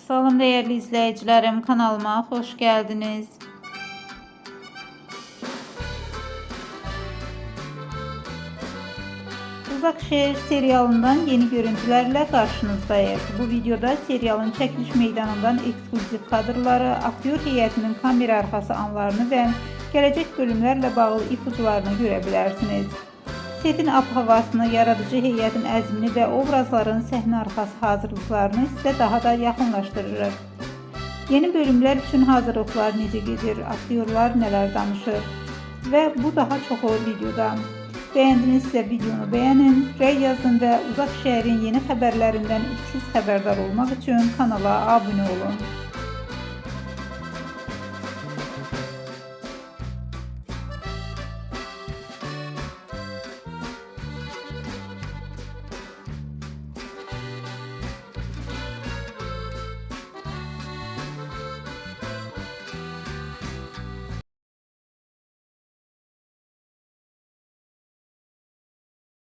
Salam değerli izleyicilerim, kanalıma hoş geldiniz. Uzak Şehir serialından yeni görüntülerle karşınızdayız. Bu videoda serialın çekiliş meydanından ekskluzif kadrları, aktyor heyetinin kamera arkası anlarını ve gelecek bölümlerle bağlı ipuçlarını görebilirsiniz. Setin ab-havasını, yaradıcı heyetin əzmini ve obrazların səhne arkası hazırlıklarını size daha da yaxınlaşdırırıq. Yeni bölümler için hazırlıklar necə gedir, aktyorlar neler danışır ve bu daha çoxu videoda. Beğendinizsə videonu beğenin, rey yazın ve Uzak Şehrin yeni haberlerinden ilk siz haberdar olmak için kanala abone olun.